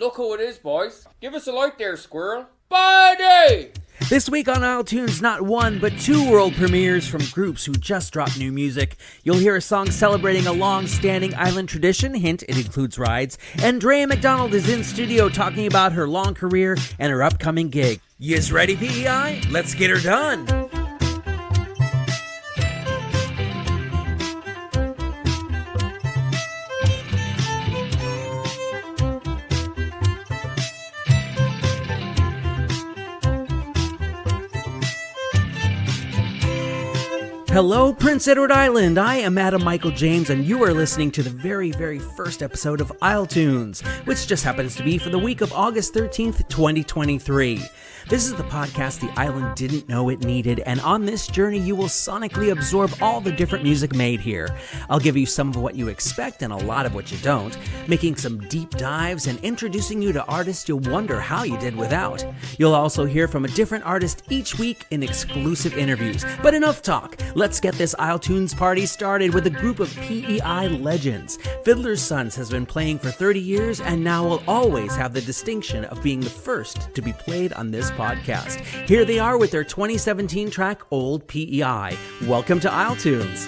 Look who it is, boys. Give us a light there, squirrel. Buddy! This week on isletunes, not one, but two world premieres from groups who just dropped new music. You'll hear a song celebrating a long-standing island tradition, hint, it includes rides, and Drea MacDonald is in studio talking about her long career and her upcoming gig. Yous ready, PEI? Let's get her done! Hello, Prince Edward Island. I am Adam Michael James, and you are listening to the very, very first episode of isletunes, which just happens to be for the week of August 13th, 2023. This is the podcast the island didn't know it needed, and on this journey you will sonically absorb all the different music made here. I'll give you some of what you expect and a lot of what you don't, making some deep dives and introducing you to artists you'll wonder how you did without. You'll also hear from a different artist each week in exclusive interviews. But enough talk. Let's get this isletunes party started with a group of PEI legends. Fiddler's Sons has been playing for 30 years and now will always have the distinction of being the first to be played on this podcast. Here they are with their 2017 track, Old PEI. Welcome to isletunes.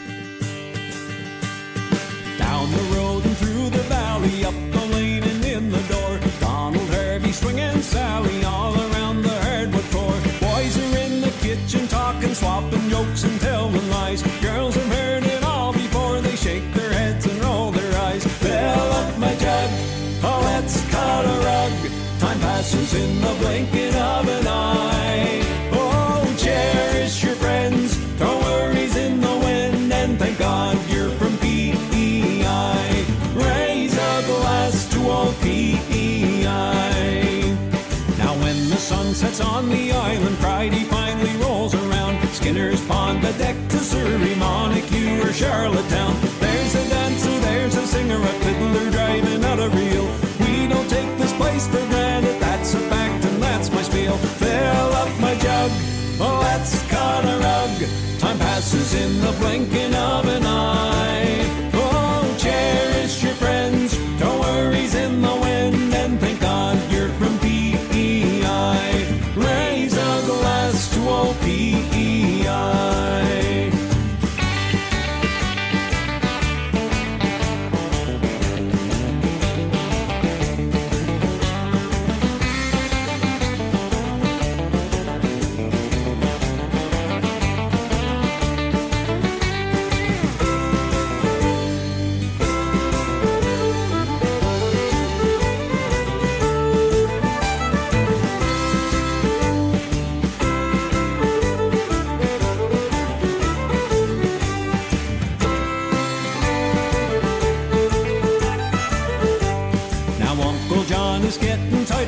Down the road and through the valley, up the lane and in the door, Donald, Harvey, Swing and Sally, all around the hardwood floor. Boys are in the kitchen talking, swapping jokes and telling lies. Girls have heard it all before, they shake their heads and roll their eyes. Fill up my jug, oh let's cut a rug. Time passes in the blinking of an eye. Oh, cherish your friends, throw worries in the wind, and thank God you're from PEI. Raise a glass to old PEI. Now when the sun sets on the island, pride he finally rolls around. Skinner's Pond, the deck to Surrey, Montague or Charlottetown. There's a dancer, there's a singer, a fiddler driving out a reel. We don't take this place for granted, that's a fact and that's my spiel. Fill up my jug, oh let's cut a rug. Time passes in the blinking of an eye. Oh, cherish your friends, throw worries in the wind, and thank God you're from PEI. Raise a glass to old PEI.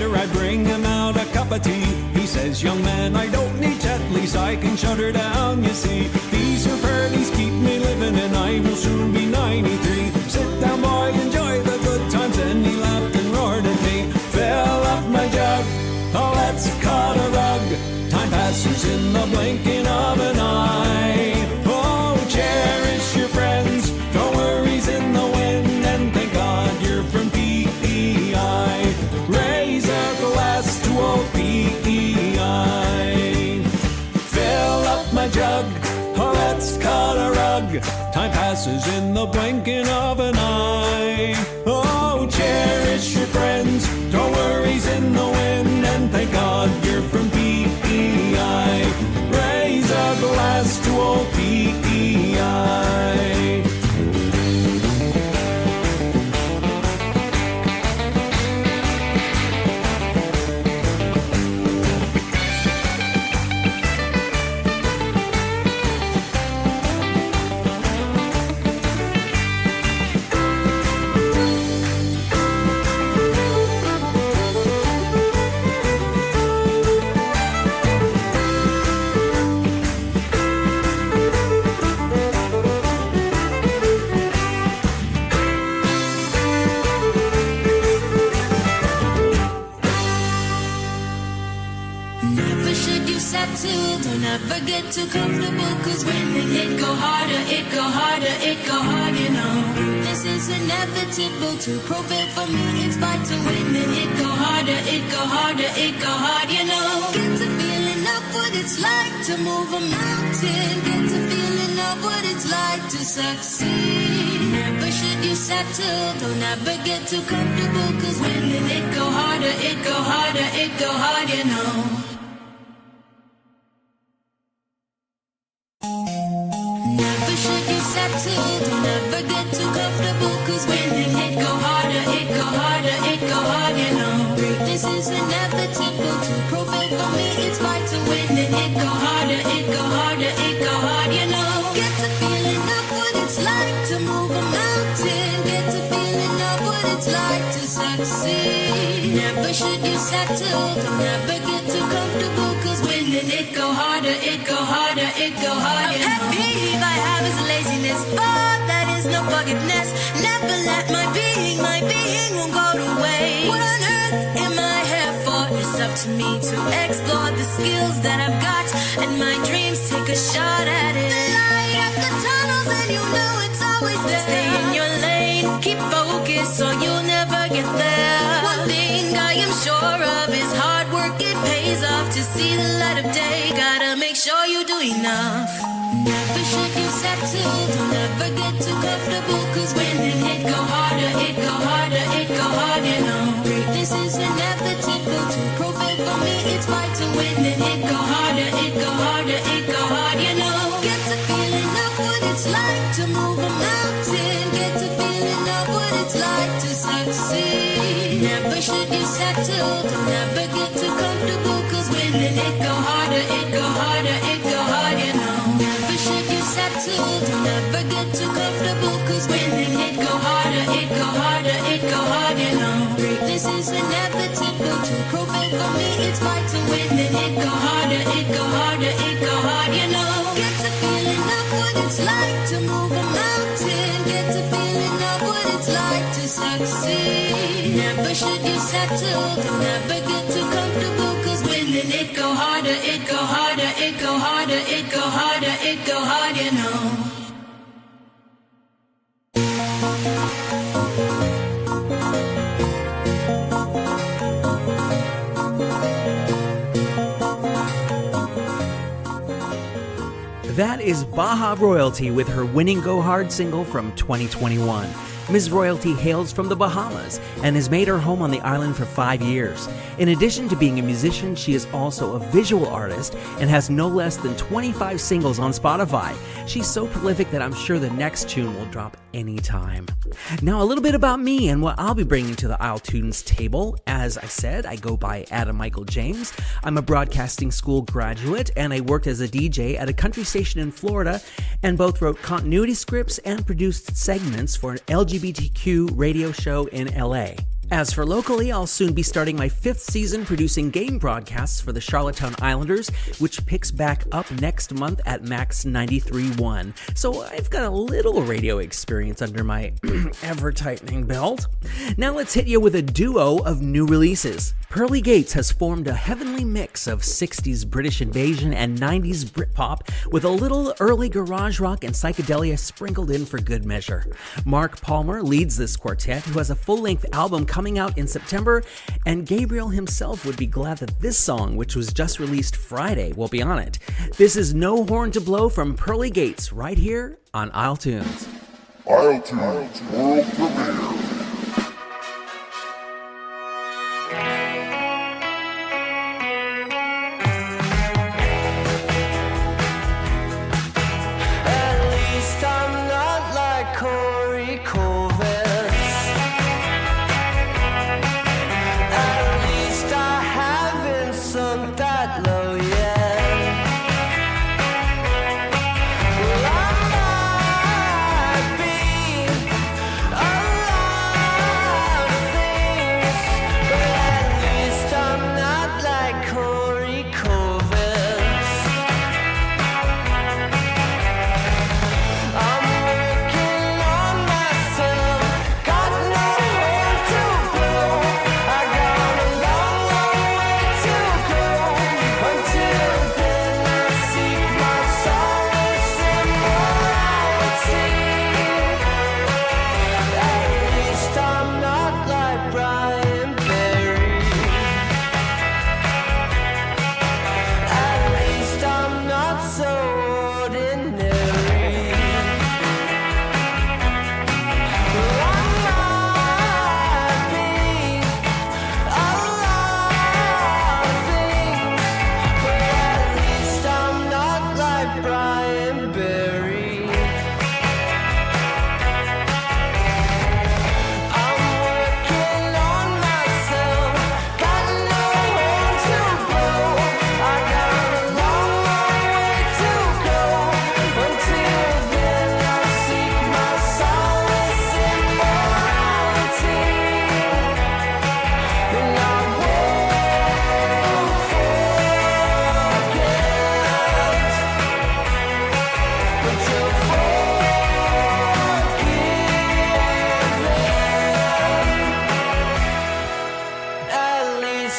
I bring him out a cup of tea. He says, young man, I don't need Tetley's, I can shut her down, you see. These are parties keep me living and I will soon be 93. Sit down, boy, enjoy the good times. And he laughed and roared at me. Fill up my jug, oh let's cut a rug. Time passes in the blinking of an eye. Oh, cherish your friends, throw worries in the wind, and thank God you're from PEI. Raise a glass to old PEI. Fill up my jug, oh let's cut a rug. Time passes in the blinking of an eye. Oh, cherish your friends, throw worries in the wind, and thank God you're from PEI. Raise a glass to old PEI. Never get too comfortable, cause when it go harder, it go harder, it go hard, This is inevitable to prevent from me, it's fight to win, and it go harder. harder, it go harder, it go hard, you know. Get to feeling of what it's like to move a mountain. Get to feeling of what it's like to succeed. Never should you settle, don't ever get too comfortable, cause when it go harder, it go harder, it go hard, you know. Never should you settle, don't ever get too comfortable, cause when it go harder, it go harder, it go hard, you know. Greatness is inevitable, to prove it for me, it's vital. When it go harder, it go harder, it go hard, you know. Get to feeling of what it's like to move a mountain. Get to feeling of what it's like to succeed. Never should you settle, don't ever get too comfortable, cause when it go harder, it go harder, it go hard, you know. A pet peeve I have is laziness, but that is no forgiveness. Never let my being won't go to waste. What on earth am I here for? It's up to me to explore the skills that I've got, and my dreams take a shot at it. The light at the tunnels, and you know it's always there. Stay in your lane, keep focused, or you'll never get there. One thing I am sure of is hard work, it pays off. To see the light of day, gotta make sure you do enough. Never should you settle, don't ever get too comfortable, cause when it go harder, it go harder, it go hard, you know. Greatness is inevitable, to prove it for me, it's vital. When it go harder, it go harder, it go hard, you know. Get to feeling of what it's like to move a mountain. Get to feeling of what it's like to succeed. Never should you settle, don't ever get too comfortable, cause when it go harder, it go harder, it go hard, you know. Never should you settle, don't ever get too comfortable, cause when it go harder, it go harder, it go hard, you know. Greatness is inevitable, to prove it for me, it's vital. When it go harder, it go harder, it go hard, you know. Get to feeling of what it's like to move a mountain. Get to feeling of what it's like to succeed. Never should you settle, don't ever get too comfortable, cause when it go harder, it go harder, it go harder, it go harder, it go hard, you know. That is Baja Royalty with her winning Go Hard single from 2021. Ms. Royalty hails from the Bahamas and has made her home on the island for 5 years. In addition to being a musician, she is also a visual artist and has no less than 25 singles on Spotify. She's so prolific that I'm sure the next tune will drop anytime. Now, a little bit about me and what I'll be bringing to the isletunes table. As I said, I go by Adam Michael James. I'm a broadcasting school graduate, and I worked as a DJ at a country station in Florida, and both wrote continuity scripts and produced segments for an LGBTQ radio show in LA. As for locally, I'll soon be starting my 5th season producing game broadcasts for the Charlottetown Islanders, which picks back up next month at Max 93.1. So I've got a little radio experience under my ever-tightening belt. Now let's hit you with a duo of new releases. Pearly Gates has formed a heavenly mix of 60s British invasion and 90s Britpop with a little early garage rock and psychedelia sprinkled in for good measure. Mark Palmer leads this quartet, who has a full-length album coming out in September, and Gabriel himself would be glad that this song, which was just released Friday, will be on it. This is No Horn to Blow from Pearly Gates, right here on isletunes. isletunes World Premiere. Alive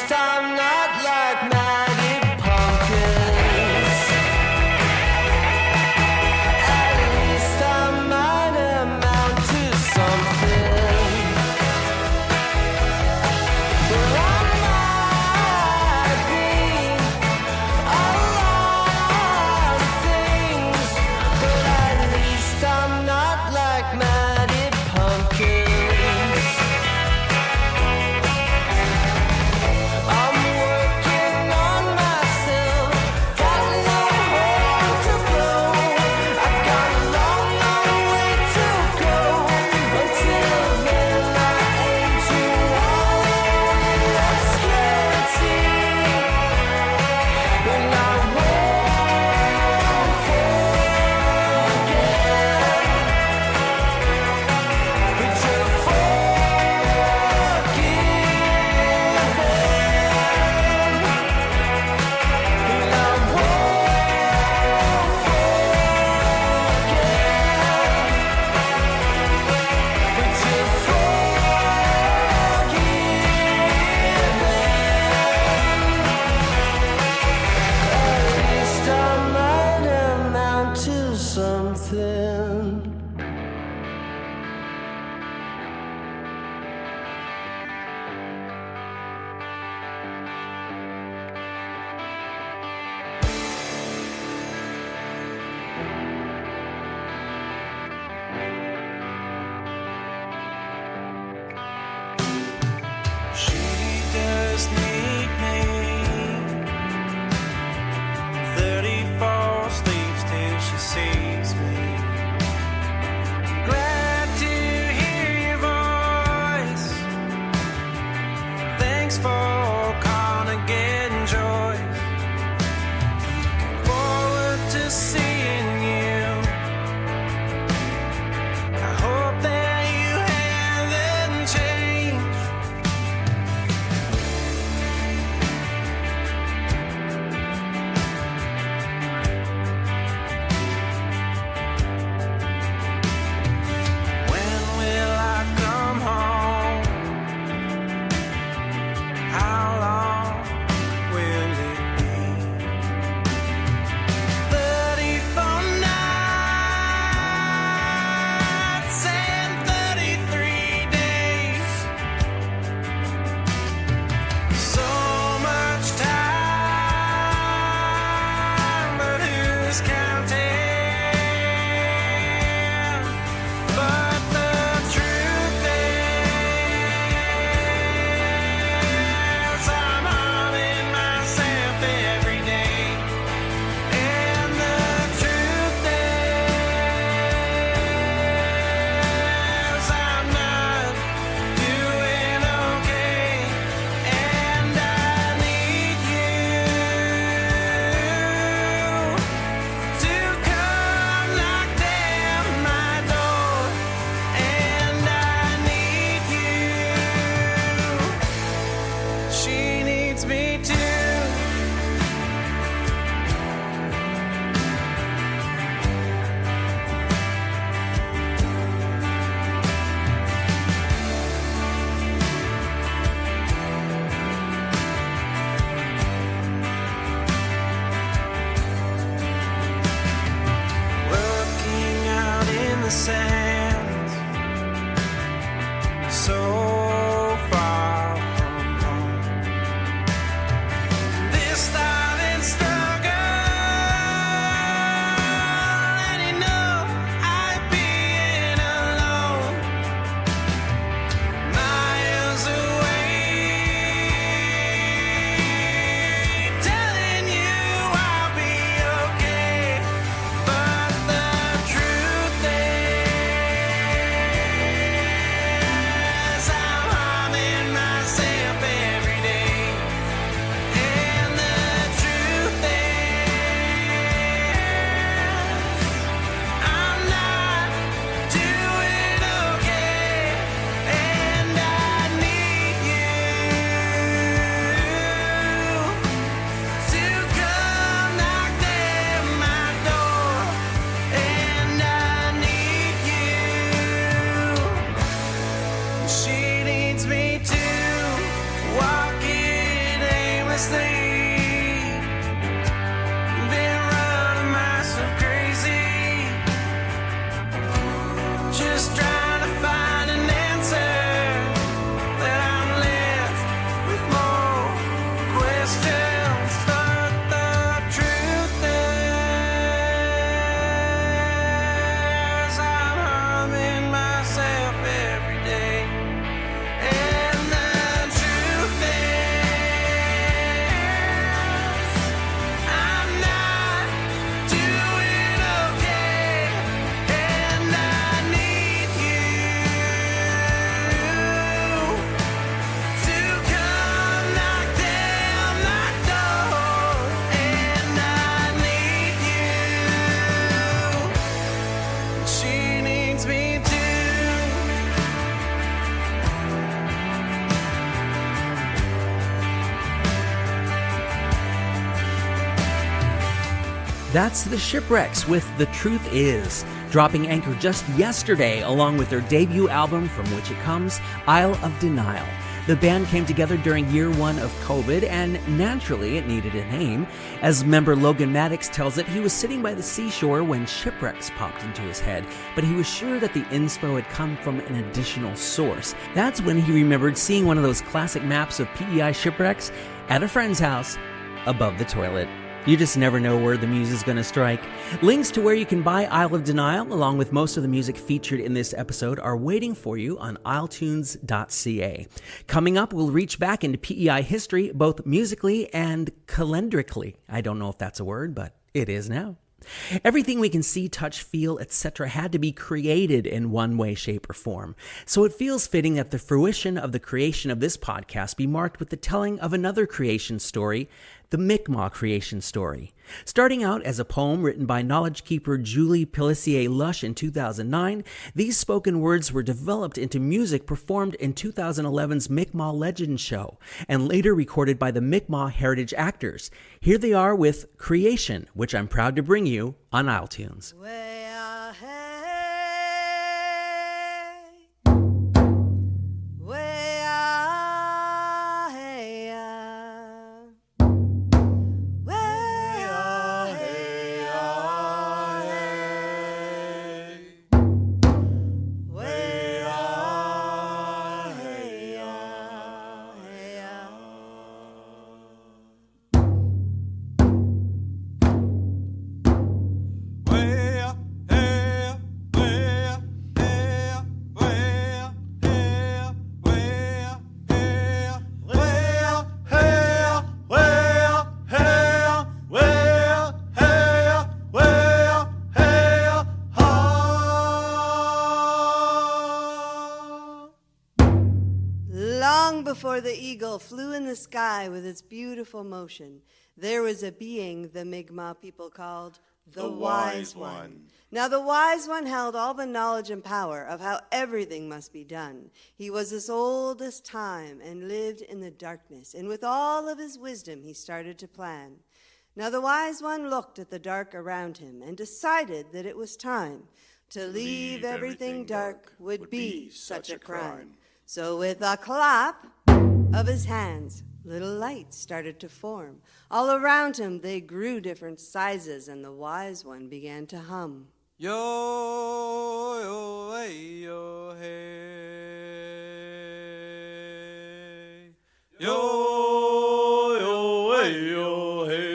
least I'm not like maggot pumpkins. At least I might amount to something. Well, I might be a lot of things, but at least I'm not like maggot pumpkins. I'm working on myself, got no horn to blow. I've got a long, long way to go. Until then, I aim to wallow in obscurity, and I won't forget. But you're something. She does need me. 34 sleeps till she sees me. Glad to hear your voice. Thanks for calling again, Joyce. Looking forward to seeing you. I hope that you haven't changed. When will I come home? How long honestly been running myself crazy, just trying to find an answer that I'm left with more questions. But the truth is I'm harming myself every day. And the truth is I'm not doing okay, and I need you to come knock down my door, and I need you. She needs me too. That's the Shipwrecks with The Truth Is, dropping anchor just yesterday along with their debut album from which it comes, Isle of Denial. The band came together during year one of COVID, and naturally it needed a name. As member Logan Maddox tells it, he was sitting by the seashore when Shipwrecks popped into his head, but he was sure that the inspo had come from an additional source. That's when he remembered seeing one of those classic maps of PEI shipwrecks at a friend's house above the toilet. You just never know where the muse is going to strike. Links to where you can buy Isle of Denial, along with most of the music featured in this episode, are waiting for you on isletunes.ca. Coming up, we'll reach back into PEI history, both musically and calendrically. I don't know if that's a word, but it is now. Everything we can see, touch, feel, etc. had to be created in one way, shape, or form. So it feels fitting that the fruition of the creation of this podcast be marked with the telling of another creation story, the Mi'kmaq creation story. Starting out as a poem written by knowledge keeper Julie Pelissier Lush in 2009, these spoken words were developed into music performed in 2011's Mi'kmaq Legend Show, and later recorded by the Mi'kmaq Heritage Actors. Here they are with Creation, which I'm proud to bring you on iTunes. Way ahead. Way ahead. Way ahead. Way Long before the eagle flew in the sky with its beautiful motion, there was a being the Mi'kmaq people called the Wise One. Now the Wise One held all the knowledge and power of how everything must be done. He was as old as time and lived in the darkness, and with all of his wisdom he started to plan. Now the Wise One looked at the dark around him and decided that it was time to leave everything dark would be such a crime. So with a clap of his hands, little lights started to form. All around him they grew different sizes, and the Wise One began to hum. Yo, yo, hey, yo, hey. Yo, yo, hey, yo, hey.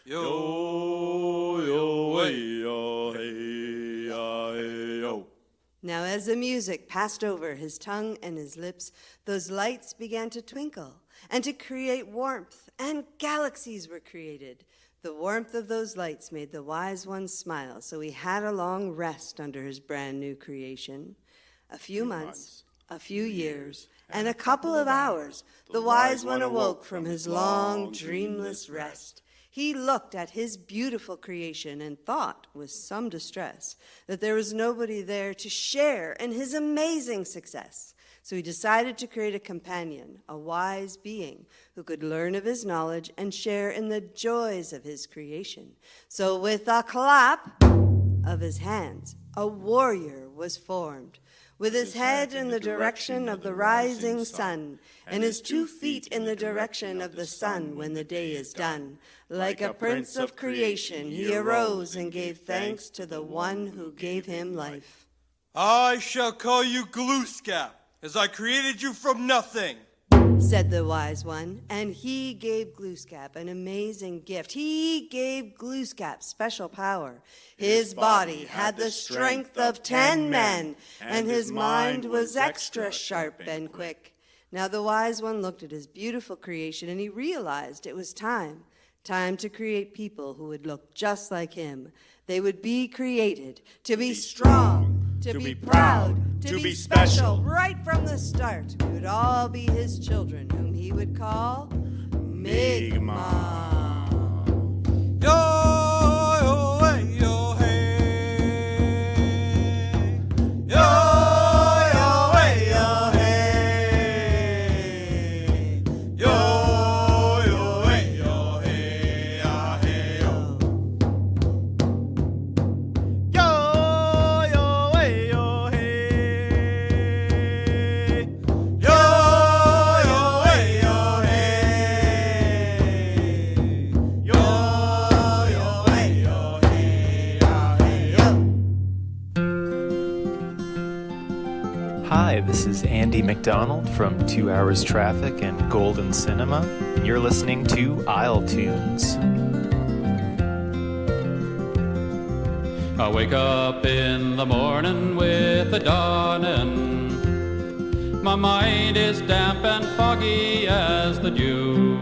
Yo, yo, hey, yo, hey, hey, yo. Now, as the music passed over his tongue and his lips, those lights began to twinkle and to create warmth, and galaxies were created. The warmth of those lights made the Wise One smile, so he had a long rest under his brand new creation. A few months, a few years, and a couple of hours, the Wise One awoke from his long, dreamless rest. He looked at his beautiful creation and thought, with some distress, that there was nobody there to share in his amazing success. So he decided to create a companion, a wise being, who could learn of his knowledge and share in the joys of his creation. So with a clap of his hands, a warrior was formed. with his head in the direction of the rising sun, and his 2 feet in the direction of the sun when the day is done. Like a prince of creation, he arose and gave thanks to the one who gave him life. I shall call you Glooskap, as I created you from nothing, said the wise one, and he gave Glooskap an amazing gift. He gave Glooskap special power. His body had the strength of 10 men, and his mind was extra sharp and quick. Now the wise one looked at his beautiful creation, and he realized it was time to create people who would look just like him. They would be created to be strong, to be proud, to be special. Right from the start, we would all be his children, whom he would call Mi'kmaq. Hi, this is Drea MacDonald from 2 Hours Traffic and Golden Cinema, and you're listening to isletunes. I wake up in the morning with the dawning. My mind is damp and foggy as the dew.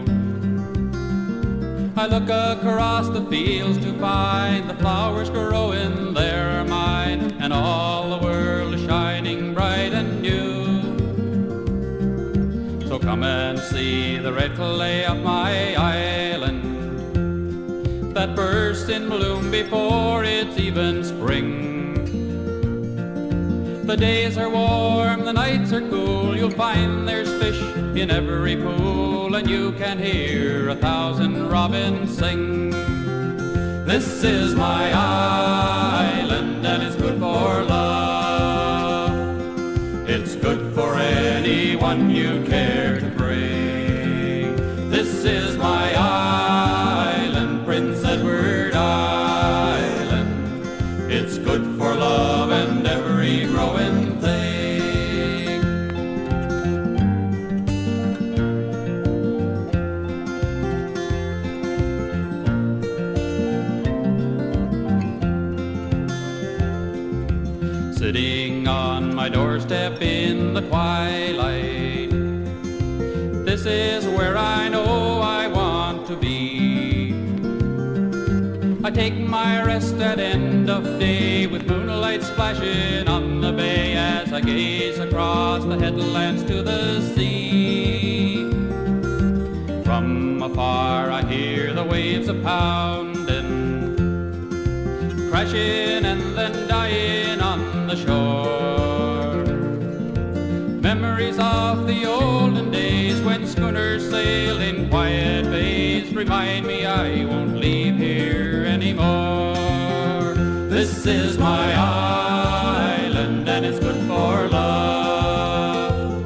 I look across the fields to find the flowers growing there are mine, and all the world is shining bright and new. So come and see the red clay of my island that bursts in bloom before it's even spring. The days are warm, the nights are cool, you'll find there's fish in every pool, and you can hear 1,000 robins sing. This is my island, and it's good for love. It's good for anyone you care to bring. This is my island, Prince Edward Island. It's good for love and every growing thing. Sitting on my doorstep in the twilight, this is where I know I want to be. I take my rest at end of day with moonlight splashing on the bay as I gaze across the headlands to the sea. From afar I hear the waves a-pounding, crashing and then dying on the shore. Memories of the olden days when schooners sailed in quiet bays remind me I won't leave here anymore. This is my island, and it's good for love.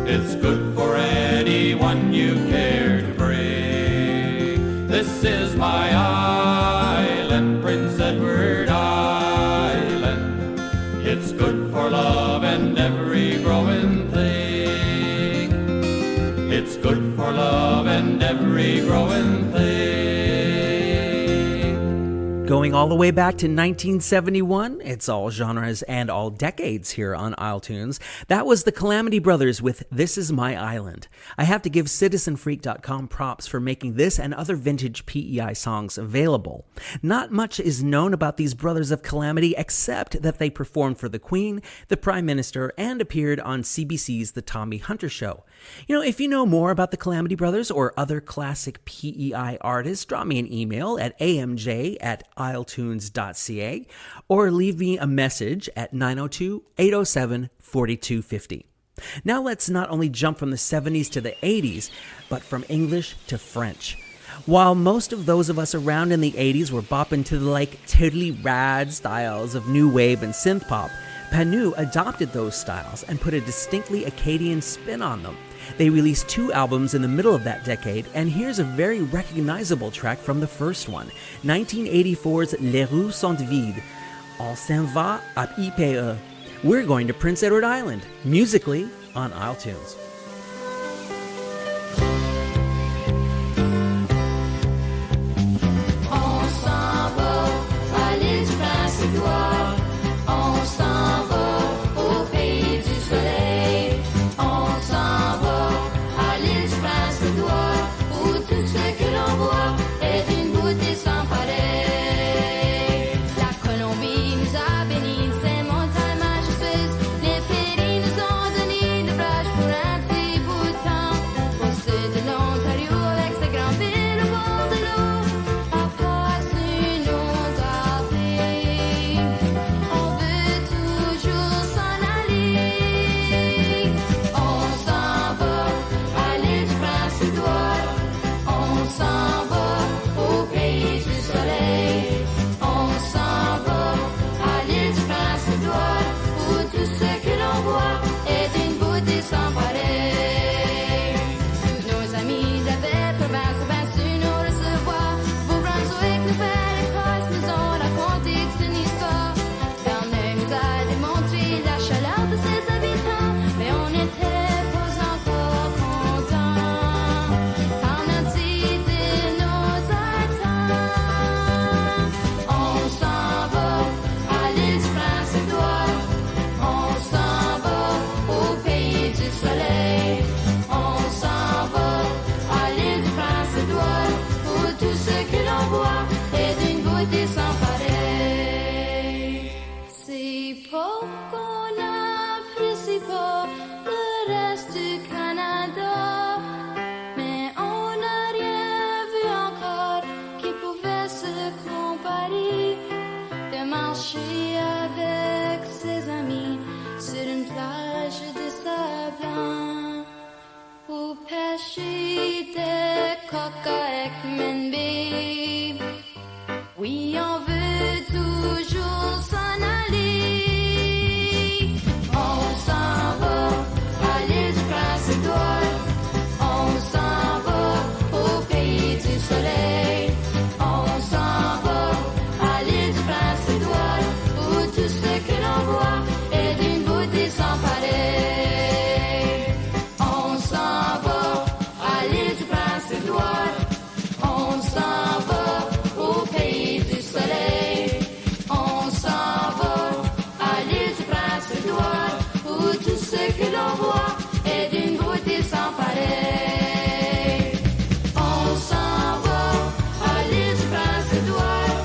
It's good for anyone you care to bring. This is my island, Prince Edward Island. It's good for love and every growing thing. It's good for love and every growing thing. Going all the way back to 1971, it's all genres and all decades here on isletunes. That was the Calamity Brothers with This Is My Island. I have to give CitizenFreak.com props for making this and other vintage PEI songs available. Not much is known about these Brothers of Calamity except that they performed for the Queen, the Prime Minister, and appeared on CBC's The Tommy Hunter Show. You know, if you know more about the Calamity Brothers or other classic PEI artists, drop me an email at amj@isletunes.ca or leave me a message at 902-807-4250. Now let's not only jump from the 70s to the 80s, but from English to French. While most of those of us around in the 80s were bopping to the totally rad styles of new wave and synth pop, Panu adopted those styles and put a distinctly Acadian spin on them. They released 2 albums in the middle of that decade, and here's a very recognizable track from the first one, 1984's Les rues sont vides. On s'en va à IPE. We're going to Prince Edward Island, musically on iTunes. On s'en va à l'île du Prince-Édouard. On s'en va au pays du soleil. On s'en va à l'île du Prince-Édouard, où tout ce que l'on voit est d'une beauté sans pareil. La Colombie nous a bénis de ses montagnes majestueuses. Les prairies nous ont donné de plages pour un petit bout de temps. Au sud de l'Ontario, avec ses grandes villes au bord de l'eau, passe une longue pays. On veut toujours s'en aller. On s'en va à l'île du Prince-Édouard. On s'en va au pays du soleil. On s'en va à l'île du Prince-Édouard, où tout ce que l'on voit est d'une beauté sans pareil. Tous nos amis de la belle province ont bien su nous recevoir. Beau Brunswick, Nouvelle-Écosse nous ont raconté toute une histoire. Berneuil nous a démontré la chaleur de ses habitants, mais on n'était pas encore contents quand notre idée nous attend. On s'en va à l'île du Prince-Édouard. On s'en va au pays du soleil. On s'en va à l'île du Prince-Édouard, où tout ce que l'on voit est d'une beauté sans pareil. C'est pas qu'on n'apprécie pas le reste du Canada, mais on n'a rien vu encore qui pouvait se comparer. De marcher avec ses amis sur une plage de sable blanc, ou pêcher des coques à Ekman Bay. Oui, on veut toujours s'en aller. On s'en va à l'île du Prince-Édouard. On s'en va au pays du soleil. On s'en va à l'île du Prince-Édouard, où tout ce que l'on voit est d'une beauté sans pareil. On s'en va à l'île du Prince-Édouard. On s'en va au pays du soleil. On s'en va à l'île du Prince-Édouard, où tout ce que l'on voit est d'une beauté sans pareil. On s'en va à l'île du Prince-Édouard.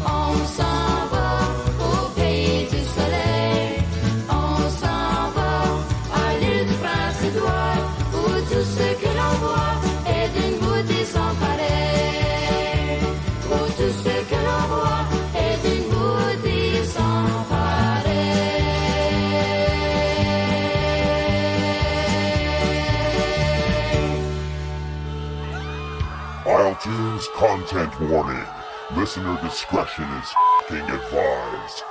On s'en va au pays du soleil. On s'en va à l'île du Prince-Édouard, où tout ce que l'on voit est d'une beauté sans pareil. Où tout ce que l'on voit est d'une beauté sans pareil. iTunes content warning. Listener discretion is f***ing advised.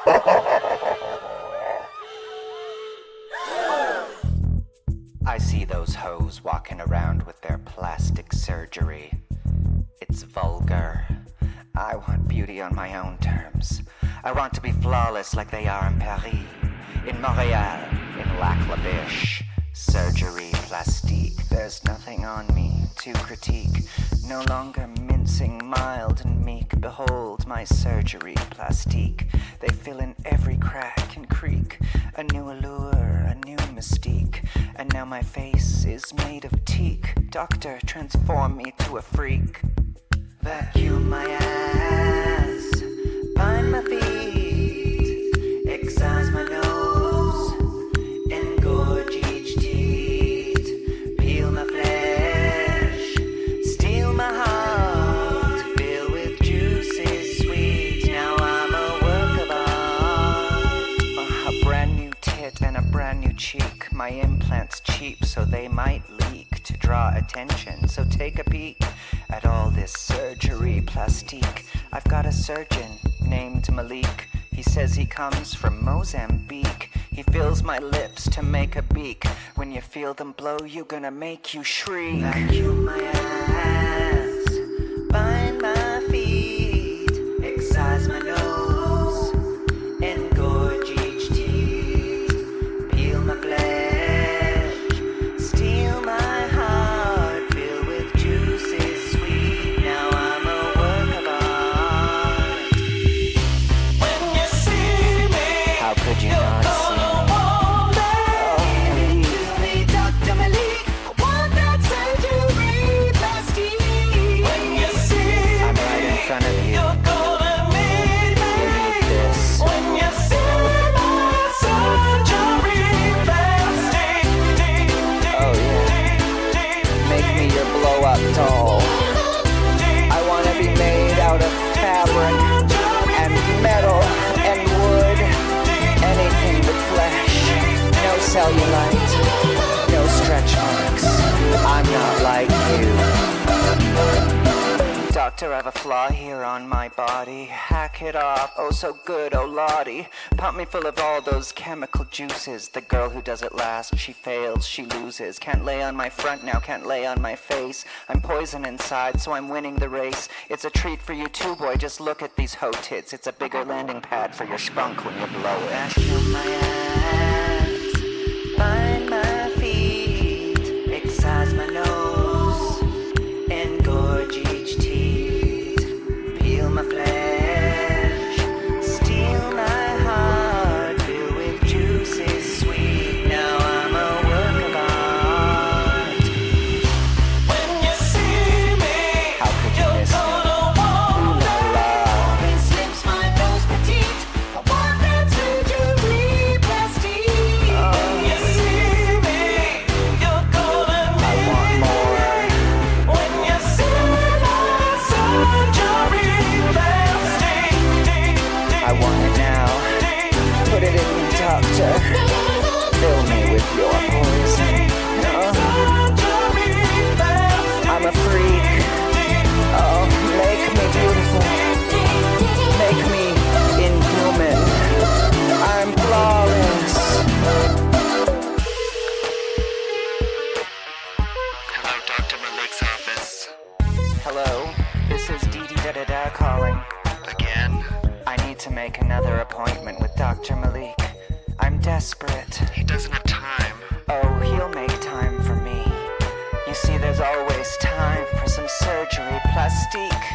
I see those hoes walking around with their plastic surgery. It's vulgar. I want beauty on my own terms. I want to be flawless like they are in Paris, in Montreal, in Lac La Biche. Surgery, plastique, there's nothing on me to critique. No longer mincing, mild and meek. Behold my surgery, plastique. They fill in every crack and creak. A new allure, a new mystique. And now my face is made of teak. Doctor, transform me to a freak. Vacuum my ass, bind my feet, excise my nose, engorge each teeth, peel my flesh, steal my heart, fill with juices sweet. Now I'm a work of art. A brand new tit and a brand new cheek. My implants cheap so they might leak to draw attention. So take a peek at all this surgery plastique. I've got a surgeon named Malik. He He says he comes from Mozambique. He fills my lips to make a beak. When you feel them blow, you're gonna make you shriek. Vacuum my ass, bind my feet, excise my nose, engorge each teeth, peel my flesh, steal my heart, fill with juices sweet. Now I'm a work of art. When you see me, how could you not see me? Dr. Malik, I want that surgery plastic. When you see I'm right in front of you. You're gonna need me. You need this. When you see my surgery plastic. Oh yeah. Make me your blow-up doll. I wanna be made out of fabric and metal and wood. Anything but flesh. No cellulite. No stretch marks. I'm not like you. Doctor, I've a flaw here on my body. Hack it off, oh so good, oh Lottie. Pump me full of all those chemical juices. The girl who does it last, she fails, she loses. Can't lay on my front now, can't lay on my face. I'm poison inside, so I'm winning the race. It's a treat for you too, boy, just look at these hoe tits. It's a bigger landing pad for your spunk when you blow it. Vacuum my ass, bind my feet, excise my nose, engorge each teeth, peel my flesh, steal my heart, fill with juices sweet. Now I'm a work of art. When you see me, how could you miss me? Ooh la la. When slips my nose petite, I want that surgery plastic. When you see me, you're gonna need I want more. When you see my surgery plastic. I want it now. Put it in me, doctor. Fill me with your poison. I'm a freak. Oh, make me beautiful. Make me inhuman. I'm flawless. Hello, Dr. Malik's office. Hello, this is Dee calling. Again? I need to make another appointment with Dr. Malik. I'm desperate. He doesn't have time. Oh, he'll make time for me. You see, there's always time for some surgery plastique.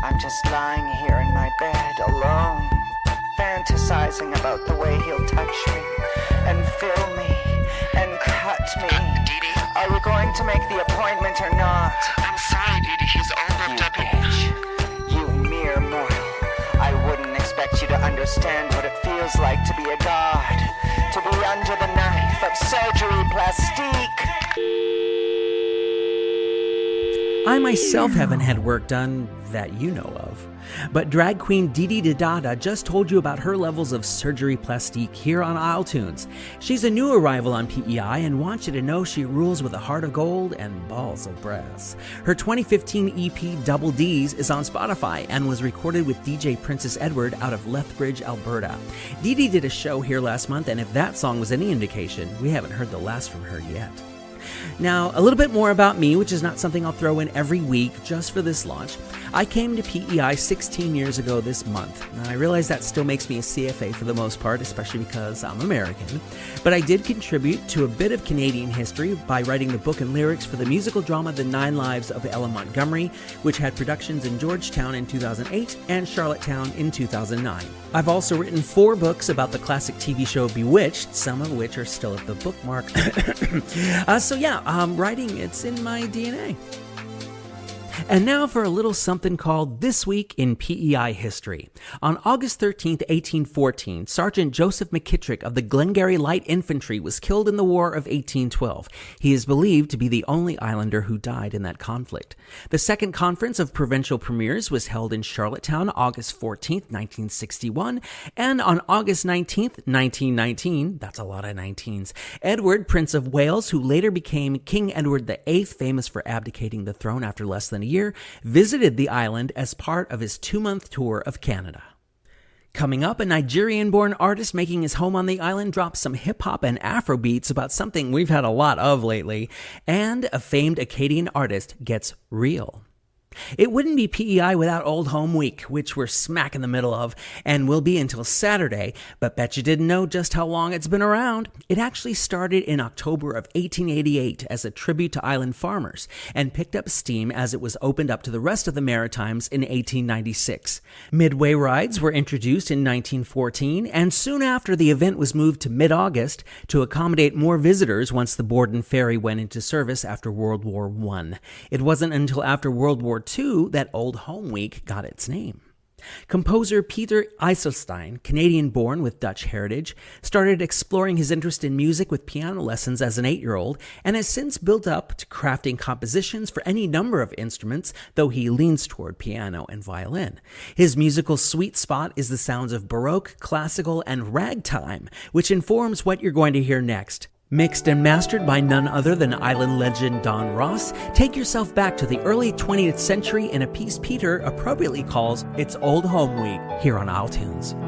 I'm just lying here in my bed alone, fantasizing about the way he'll touch me and fill me and cut me. Are you going to make the appointment or not? I'm sorry, Dee. He's all wrapped up in... You mere mortal. I wouldn't expect you to understand what it feels like to be a god, to be under the knife of surgery plastique. I myself haven't had work done that you know of. But drag queen Dee Dada just told you about her levels of surgery plastique here on isletunes. She's a new arrival on PEI and wants you to know she rules with a heart of gold and balls of brass. Her 2015 EP Double D's is on Spotify and was recorded with DJ Princess Edward out of Lethbridge, Alberta. Dee did a show here last month, and if that song was any indication, we haven't heard the last from her yet. Now, a little bit more about me, which is not something I'll throw in every week just for this launch. I came to PEI 16 years ago this month. Now, I realize that still makes me a CFA for the most part, especially because I'm American. But I did contribute to a bit of Canadian history by writing the book and lyrics for the musical drama The 9 Lives of Ella Montgomery, which had productions in Georgetown in 2008 and Charlottetown in 2009. I've also written 4 books about the classic TV show Bewitched, some of which are still at the bookmark. Writing, it's in my DNA. And now for a little something called This Week in PEI History. On August 13, 1814, Sergeant Joseph McKittrick of the Glengarry Light Infantry was killed in the War of 1812. He is believed to be the only islander who died in that conflict. The Second Conference of Provincial Premiers was held in Charlottetown August 14, 1961, and on August 19, 1919, that's a lot of 19s, Edward, Prince of Wales, who later became King Edward VIII, famous for abdicating the throne after less than a year, visited the island as part of his 2-month tour of Canada. Coming up, a Nigerian-born artist making his home on the island drops some hip-hop and Afro beats about something we've had a lot of lately, and a famed Acadian artist gets real. It wouldn't be PEI without Old Home Week, which we're smack in the middle of, and will be until Saturday, but bet you didn't know just how long it's been around. It actually started in October of 1888 as a tribute to island farmers, and picked up steam as it was opened up to the rest of the Maritimes in 1896. Midway rides were introduced in 1914, and soon after the event was moved to mid-August to accommodate more visitors once the Borden Ferry went into service after World War I. It wasn't until after World War II that Old Home Week got its name. Composer Peter IJsselstein, Canadian-born with Dutch heritage, started exploring his interest in music with piano lessons as an 8-year-old and has since built up to crafting compositions for any number of instruments, though he leans toward piano and violin. His musical sweet spot is the sounds of Baroque, classical, and ragtime, which informs what you're going to hear next. Mixed and mastered by none other than island legend Don Ross, take yourself back to the early 20th century in a piece Peter appropriately calls It's Old Home Week here on iTunes.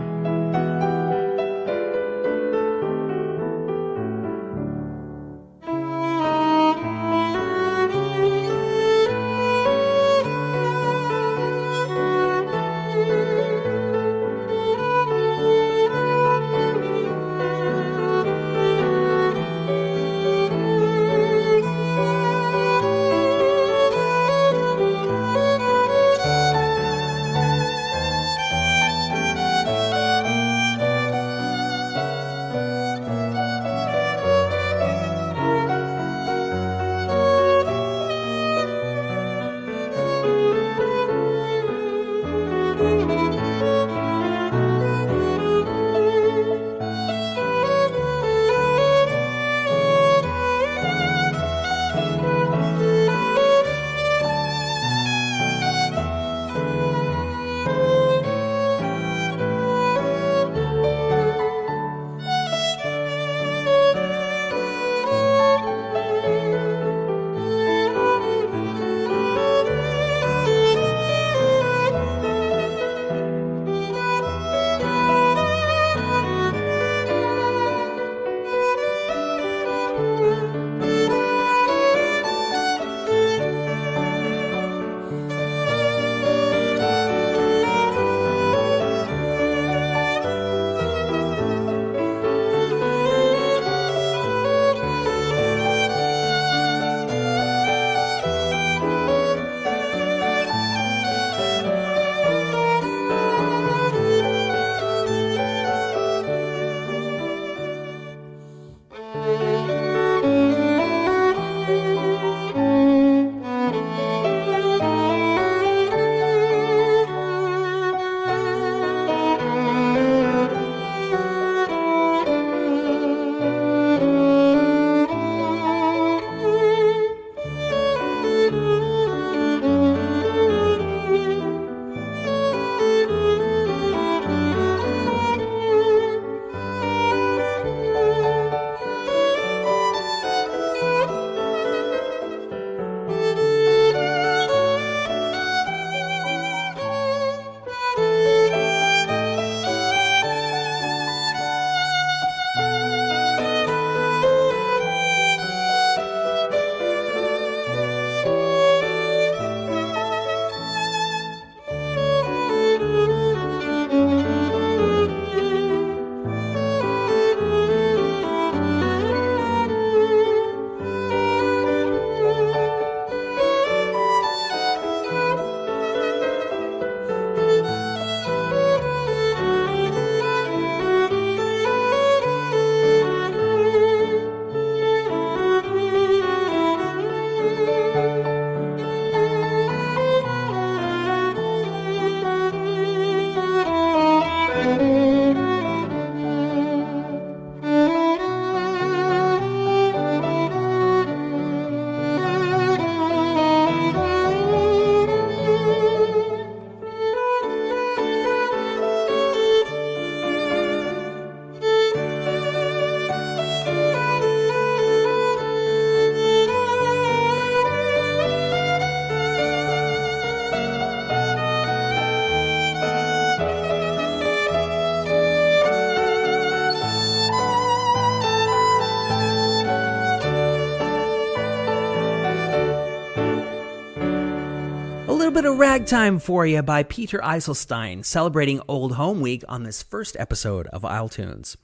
bit of ragtime for you by Peter Eiselstein, celebrating Old Home Week on this first episode of iTunes.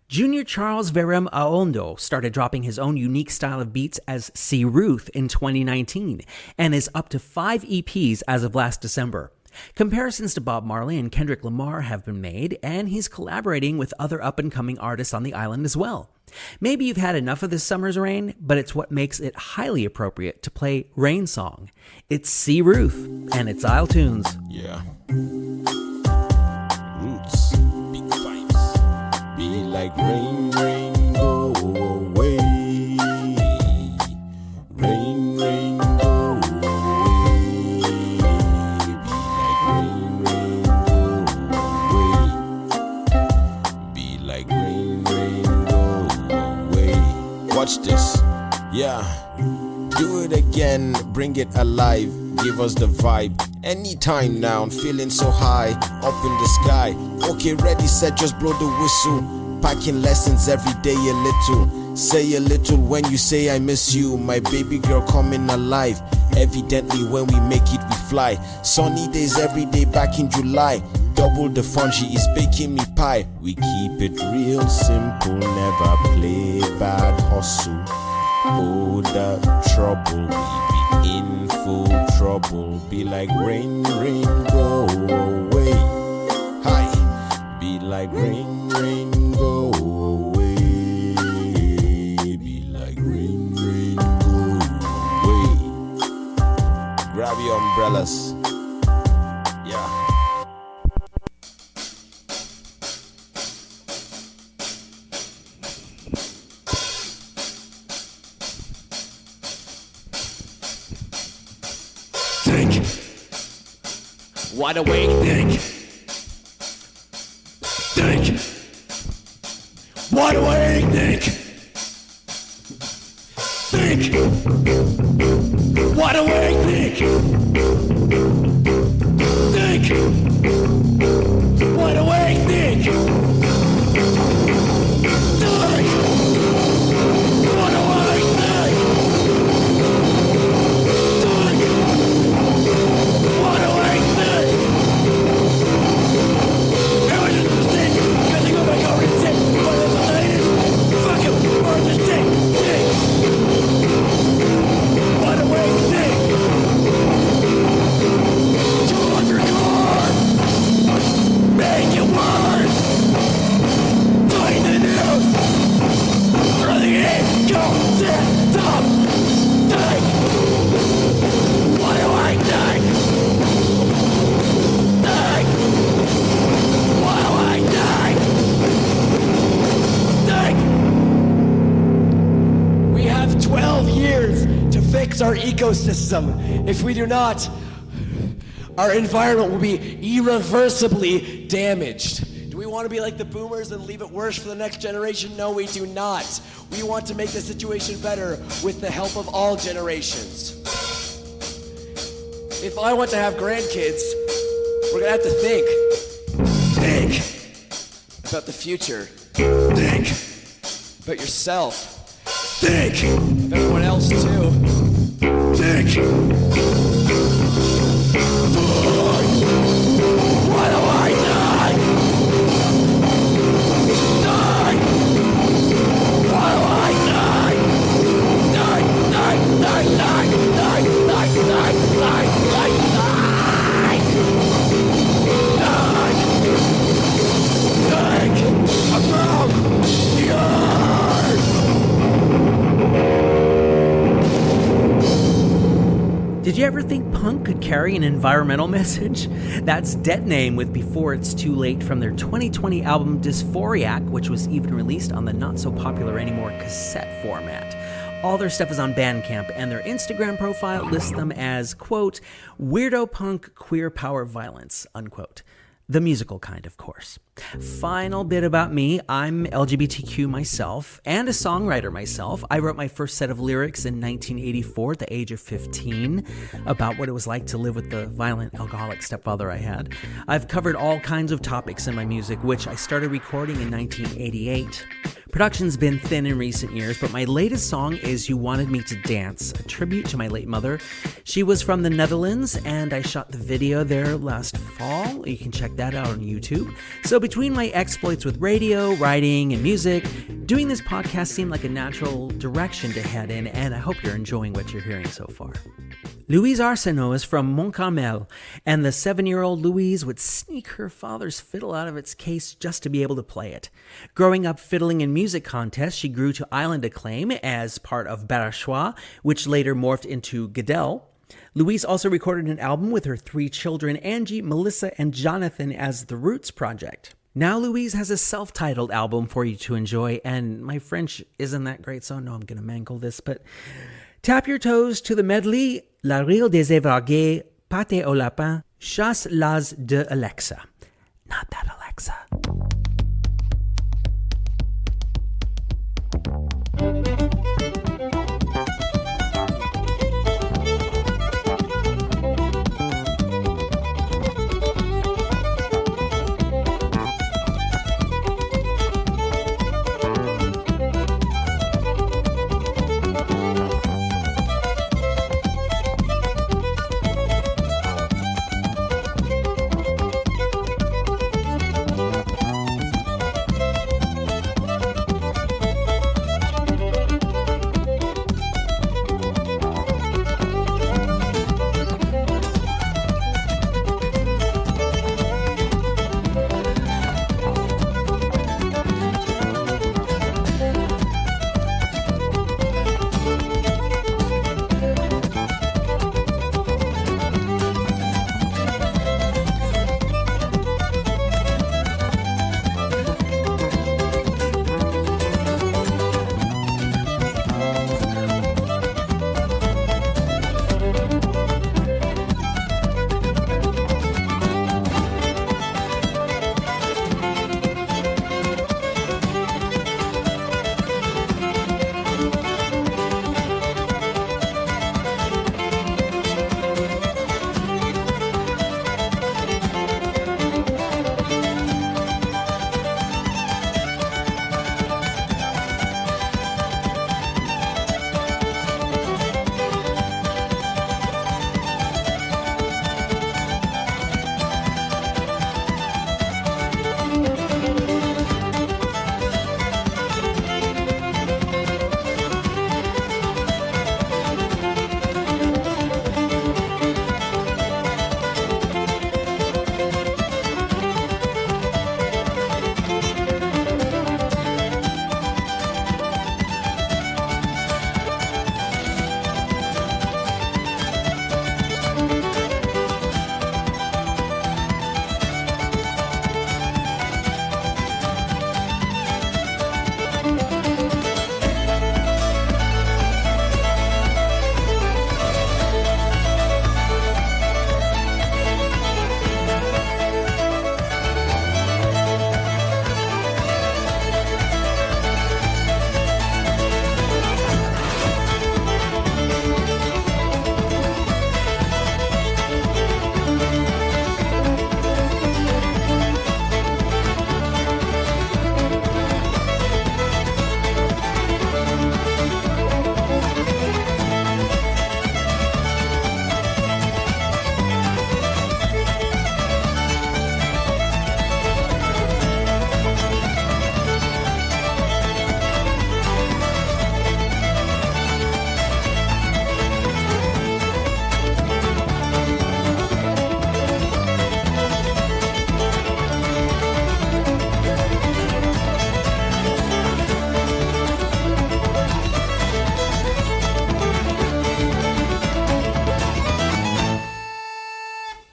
Junior Charles Verem Aondo started dropping his own unique style of beats as C. Ruth in 2019 and is up to 5 EPs as of last December. Comparisons to Bob Marley and Kendrick Lamar have been made, and he's collaborating with other up-and-coming artists on the island as well. Maybe you've had enough of this summer's rain, but it's what makes it highly appropriate to play Rain Song. It's C. Ruth, and it's iTunes. Yeah. Roots, big vibes. Be like rain, rain, go away. Rain, rain, go away. Be like rain, rain, go away. Watch this, yeah. Do it again, bring it alive. Give us the vibe. Anytime now, I'm feeling so high. Up in the sky. Okay, ready, set, just blow the whistle. Packing lessons every day a little. Say a little when you say I miss you. My baby girl coming alive. Evidently when we make it we fly. Sunny days every day back in July. Double the fun, she is baking me pie. We keep it real simple, never play bad hustle. Oh, the trouble, we be in full trouble. Be like rain, rain, go away. Hi, be like rain, rain, go away. Be like rain, rain, go away. Grab your umbrellas. Yeah. Wide awake, think. Think. Wide awake, think. Think. Wide awake, think. Think. Wide awake, think. Think. Wide awake, think. Wide awake, think. Our ecosystem. If we do not, our environment will be irreversibly damaged. Do we want to be like the boomers and leave it worse for the next generation? No, we do not. We want to make the situation better with the help of all generations. If I want to have grandkids, we're gonna have to think about the future. Think about yourself. Think of everyone else too. Think. Why do I die? Die. Why do I die? Die, die, die, die, die, die, die, die, die, die. Think about the earth. Did you ever think punk could carry an environmental message? That's Dead Name with Before It's Too Late from their 2020 album Dysphoriac, which was even released on the not-so-popular-anymore cassette format. All their stuff is on Bandcamp, and their Instagram profile lists them as, quote, weirdo punk queer power violence, unquote. The musical kind, of course. Final bit about me. I'm LGBTQ myself and a songwriter myself. I wrote my first set of lyrics in 1984 at the age of 15 about what it was like to live with the violent alcoholic stepfather I had. I've covered all kinds of topics in my music, which I started recording in 1988. Production's been thin in recent years, but my latest song is You Wanted Me to Dance, a tribute to my late mother. She was from the Netherlands, and I shot the video there last fall. You can check that out on YouTube. So between my exploits with radio, writing, and music, doing this podcast seemed like a natural direction to head in, and I hope you're enjoying what you're hearing so far. Louise Arsenault is from Montcarmel, and the 7-year-old Louise would sneak her father's fiddle out of its case just to be able to play it. Growing up fiddling in music contests, she grew to island acclaim as part of Barachois, which later morphed into Goodell. Louise also recorded an album with her 3 children, Angie, Melissa, and Jonathan, as the Roots Project. Now Louise has a self-titled album for you to enjoy, and my French isn't that great, so I know I'm going to mangle this, but tap your toes to the medley La Rille des Évargués, Pâté au Lapin, Chasse las de Alexa. Not that Alexa.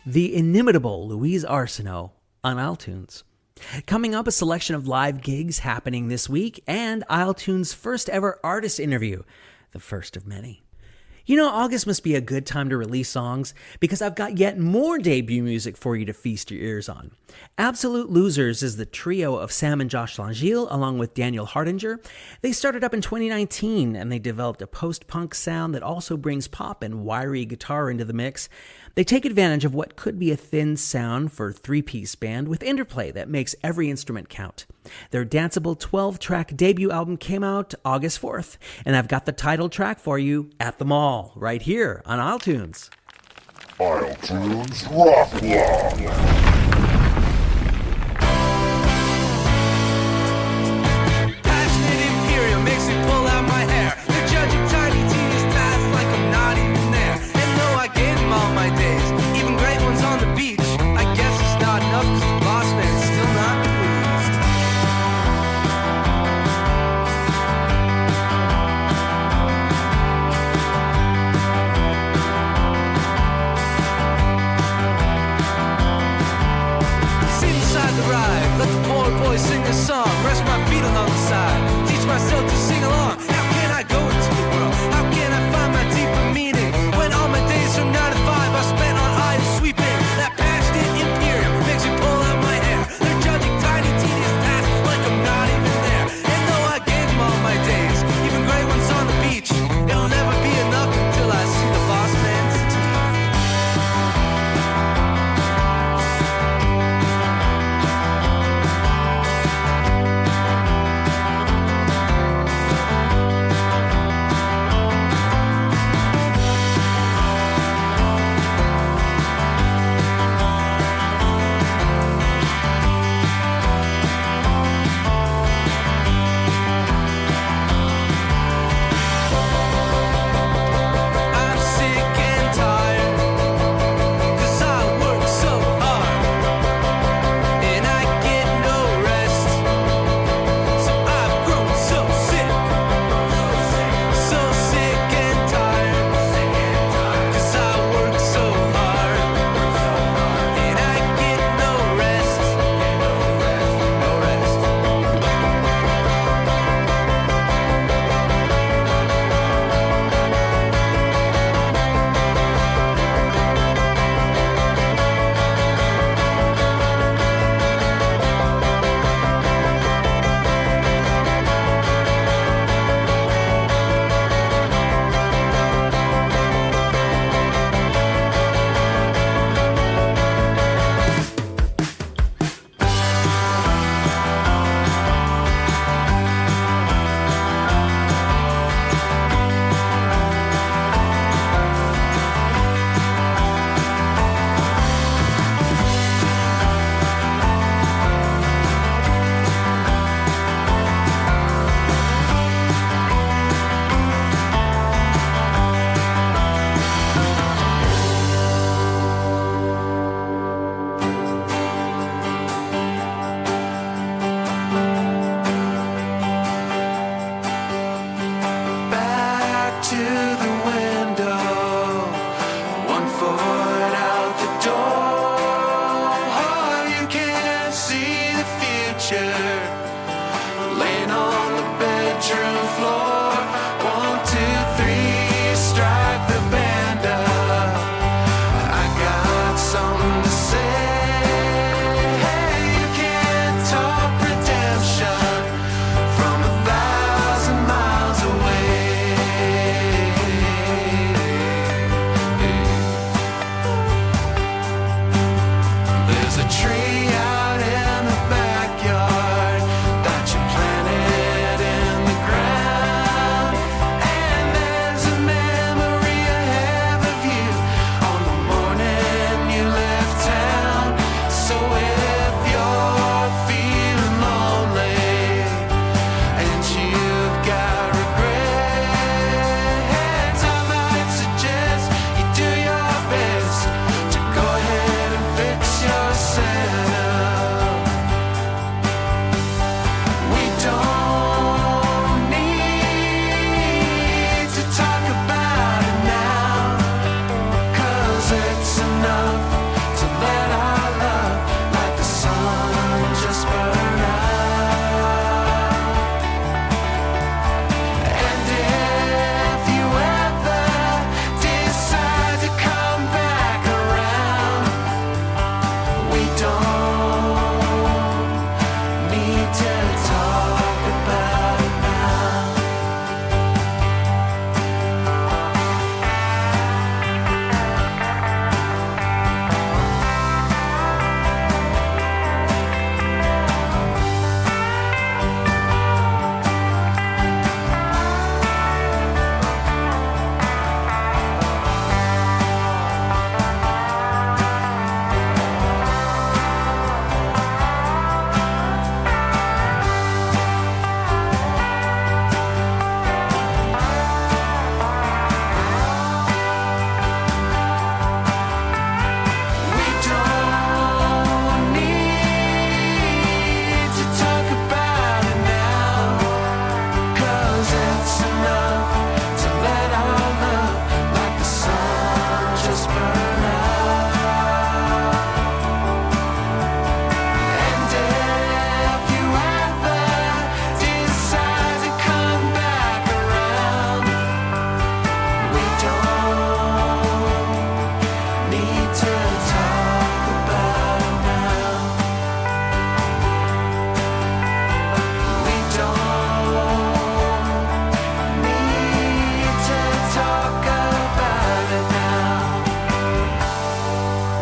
The inimitable Louise Arsenault on iTunes. Coming up, a selection of live gigs happening this week, and iTunes' first ever artist interview, the first of many. You know, August must be a good time to release songs because I've got yet more debut music for you to feast your ears on. Absolute Losers is the trio of Sam and Josh Langille along with Daniel Hardinger. They started up in 2019 and they developed a post-punk sound that also brings pop and wiry guitar into the mix. They take advantage of what could be a thin sound for a three-piece band with interplay that makes every instrument count. Their danceable 12-track debut album came out August 4th, and I've got the title track for you, At the Mall, right here on iTunes. iTunes Rock Block. Makes me pull out my hair. The judge of tiny teenies pass like I'm not even there. And though I gave him all my days, even great ones on the beach, I guess it's not enough because the boss man is still not pleased.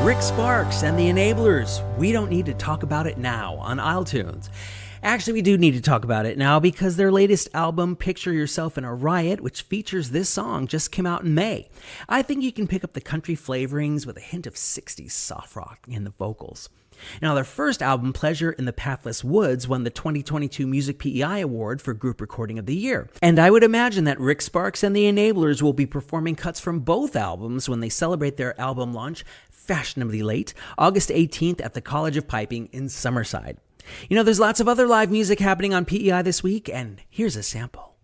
Rick Sparks and the Enablers. We don't need to talk about it now on iTunes. Actually, we do need to talk about it now because their latest album, Picture Yourself in a Riot, which features this song, just came out in May. I think you can pick up the country flavorings with a hint of 60s soft rock in the vocals. Now, their first album, Pleasure in the Pathless Woods, won the 2022 Music PEI Award for Group Recording of the Year. And I would imagine that Rick Sparks and the Enablers will be performing cuts from both albums when they celebrate their album launch, fashionably late, August 18th at the College of Piping in Summerside. You know, there's lots of other live music happening on PEI this week, and here's a sample.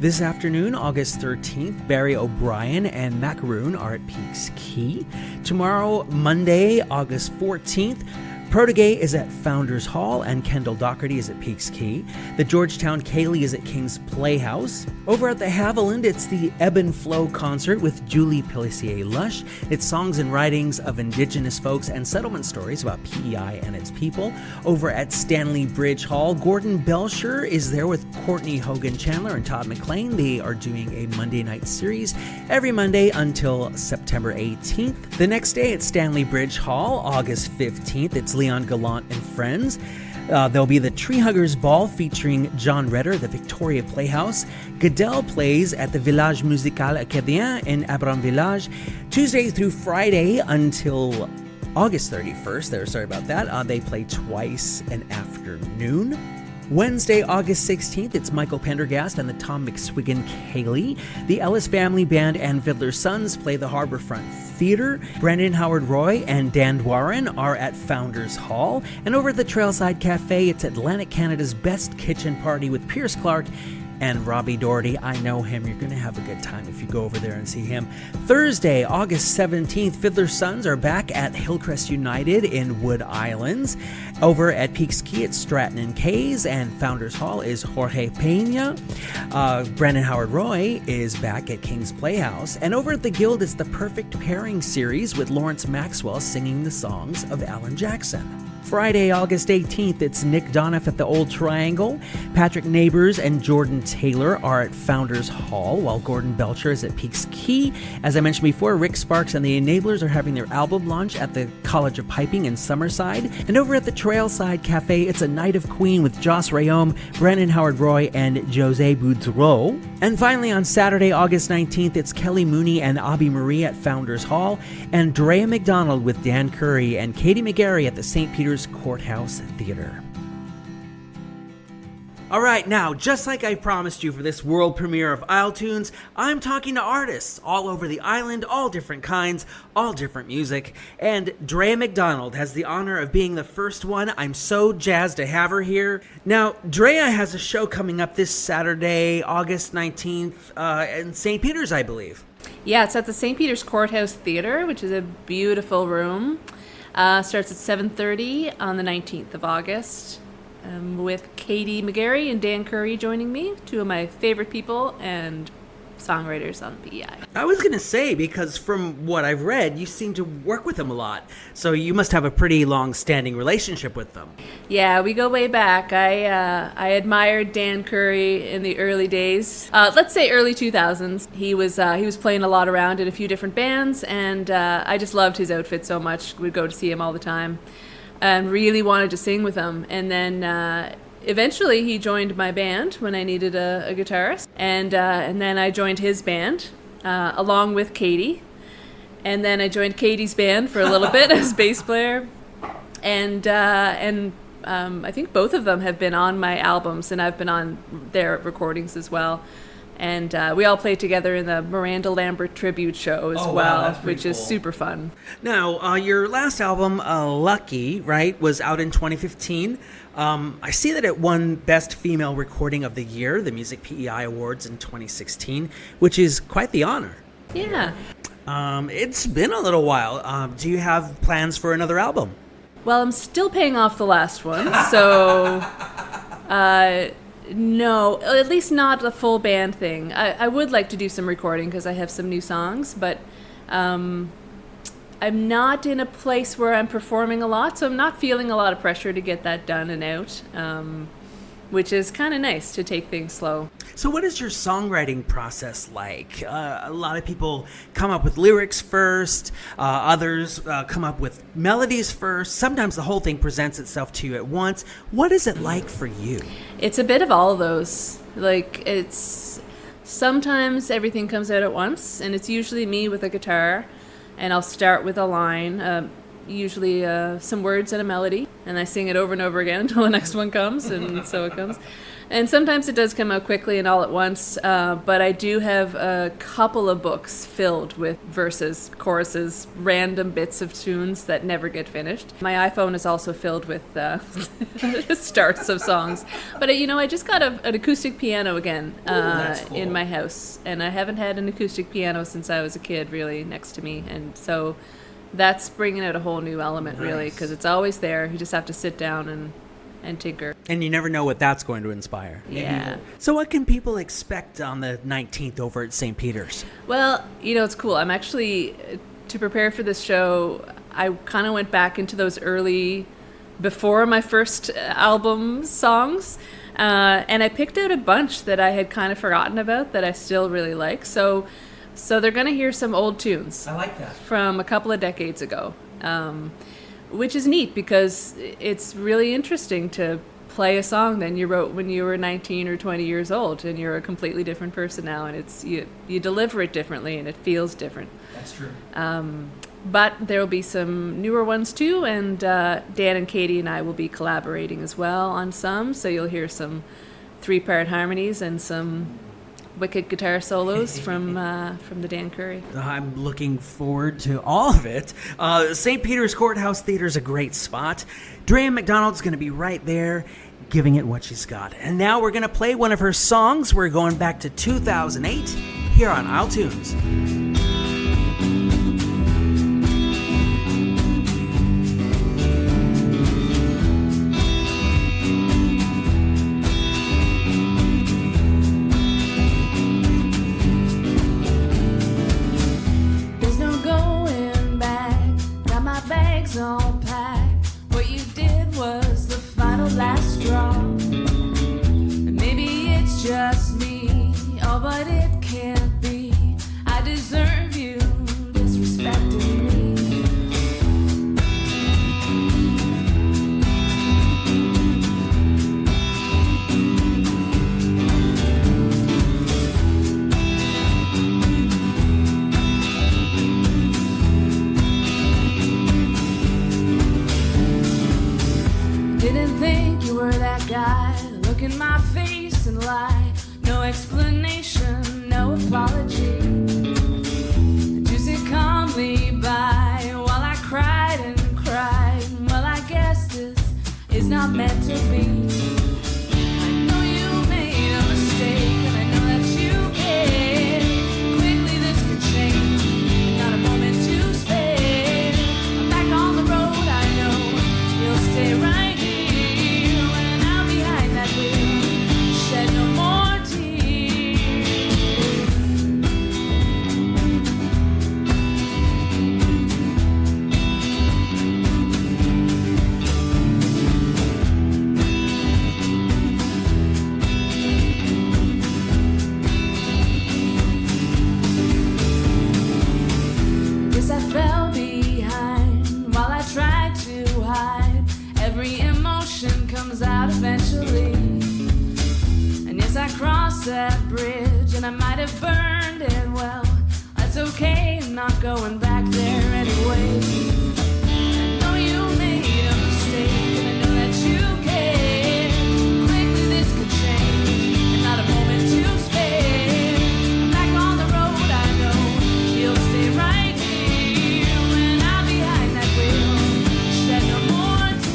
This afternoon, August 13th, Barry O'Brien and Macaroon are at Peaks Quay. Tomorrow, Monday, August 14th, Protégé is at Founders Hall and Kendall Doherty is at Peaks Quay. The Georgetown Cayley is at King's Playhouse. Over at the Haviland, it's the Ebb and Flow concert with Julie Pellissier-Lush. It's songs and writings of Indigenous folks and settlement stories about PEI and its people. Over at Stanley Bridge Hall, Gordon Belcher is there with Courtney Hogan Chandler and Todd McLean. They are doing a Monday night series every Monday until September 18th. The next day at Stanley Bridge Hall, August 15th, it's Leon Gallant and Friends. There'll be the Tree Huggers Ball featuring John Redder at the Victoria Playhouse. Goodell plays at the Village Musical Acadien in Abram Village Tuesday through Friday until August 31st. Sorry about that. They play twice an afternoon. Wednesday, August 16th, it's Michael Pendergast and the Tom McSwiggan Cayley. The Ellis Family Band and Fiddler's Sons play the Harbourfront Theatre. Brandon Howard Roy and Dan Dwaran are at Founders Hall. And over at the Trailside Cafe, it's Atlantic Canada's best kitchen party with Pierce Clark and Robbie Doherty. I know him. You're going to have a good time if you go over there and see him. Thursday, August 17th, Fiddler's Sons are back at Hillcrest United in Wood Islands. Over at Peaks Quay, it's Stratton and Kays, and Founders Hall is Jorge Pena. Brandon Howard Roy is back at King's Playhouse. And over at the Guild, it's the Perfect Pairing series with Lawrence Maxwell singing the songs of Alan Jackson. Friday, August 18th, it's Nick Donoff at the Old Triangle. Patrick Neighbors and Jordan Taylor are at Founders Hall, while Gordon Belcher is at Peaks Quay. As I mentioned before, Rick Sparks and the Enablers are having their album launch at the College of Piping in Summerside. And over at the Trailside Cafe, it's a Night of Queen with Joss Rayom, Brandon Howard Roy, and Jose Boudreau. And finally, on Saturday, August 19th, it's Kelly Mooney and Abby Marie at Founders Hall, and Drea MacDonald with Dan Curry and Katie McGarry at the St. Peter's Courthouse Theatre. Alright, now, just like I promised you for this world premiere of iTunes, I'm talking to artists all over the island, all different kinds, all different music, and Drea MacDonald has the honor of being the first one. I'm so jazzed to have her here. Now, Drea has a show coming up this Saturday, August 19th, in St. Peter's, I believe. Yeah, it's at the St. Peter's Courthouse Theatre, which is a beautiful room. Starts at 7:30 on the 19th of August, with Katie McGarry and Dan Curry joining me, two of my favorite people and songwriters on PEI. I was going to say, because from what I've read, you seem to work with them a lot, so you must have a pretty long-standing relationship with them. Yeah, we go way back. I admired Dan Curry in the early days. Let's say early 2000s. He was playing a lot around in a few different bands, and I just loved his outfit so much. We'd go to see him all the time, and really wanted to sing with him. And then eventually he joined my band when I needed a guitarist, and then I joined his band along with Katie. And then I joined Katie's band for a little bit as bass player, and I think both of them have been on my albums, and I've been on their recordings as well. And we all played together in the Miranda Lambert tribute show as well, which is super fun. Now, your last album, Lucky, right, was out in 2015. I see that it won Best Female Recording of the Year, the Music PEI Awards in 2016, which is quite the honor. Yeah. It's been a little while. Do you have plans for another album? Well, I'm still paying off the last one, so no, at least not a full band thing. I would like to do some recording because I have some new songs, but I'm not in a place where I'm performing a lot, so I'm not feeling a lot of pressure to get that done and out. which is kind of nice to take things slow. So what is your songwriting process like? A lot of people come up with lyrics first, others come up with melodies first. Sometimes the whole thing presents itself to you at once. What is it like for you? It's a bit of all of those. Like, it's sometimes everything comes out at once, and it's usually me with a guitar, and I'll start with a line, usually some words and a melody, and I sing it over and over again until the next one comes, and so it comes. And sometimes it does come out quickly and all at once, but I do have a couple of books filled with verses, choruses, random bits of tunes that never get finished. My iPhone is also filled with starts of songs. But, I just got an acoustic piano again cool. in my house, and I haven't had an acoustic piano since I was a kid, really, next to me. And so that's bringing out a whole new element, really, because it's always there. You just have to sit down and tinker. And you never know what that's going to inspire. Yeah. So what can people expect on the 19th over at St. Peter's? Well, it's cool. I'm actually, to prepare for this show, I kind of went back into those early, before my first album songs, and I picked out a bunch that I had kind of forgotten about that I still really like. So they're going to hear some old tunes. I like that. From a couple of decades ago. Which is neat because it's really interesting to play a song that you wrote when you were 19 or 20 years old, and you're a completely different person now, and it's you deliver it differently and it feels different. That's true. But there will be some newer ones too, and Dan and Katie and I will be collaborating as well on some, so you'll hear some 3-part harmonies and some wicked guitar solos from the Dan Curry. I'm looking forward to all of it. St. Peter's Courthouse Theatre is a great spot. Drea MacDonald's going to be right there giving it what she's got. And now we're going to play one of her songs. We're going back to 2008 here on iTunes. All packed. What you did was the final last straw. And maybe it's just me, oh, but it can't be. I deserve you disrespecting me. Didn't think you were that guy. Look in my face and lie. No explanation, no apology. You sit calmly by while I cried and cried. Well, I guess this is not meant to be. I know you made a mistake, and I know that you care. Quickly this could change, not a moment to spare. I'm back on the road, I know you'll stay right. Shed no more tears. Guess I fell behind while I tried to hide. Every emotion comes out eventually. I crossed that bridge and I might have burned it. Well, that's okay, I'm not going back there anyway. I know you made a mistake, and I know that you care. Quickly this could change, and not a moment to spare. I'm back on the road, I know you'll stay right here. When I'm behind that wheel, shed no more tears.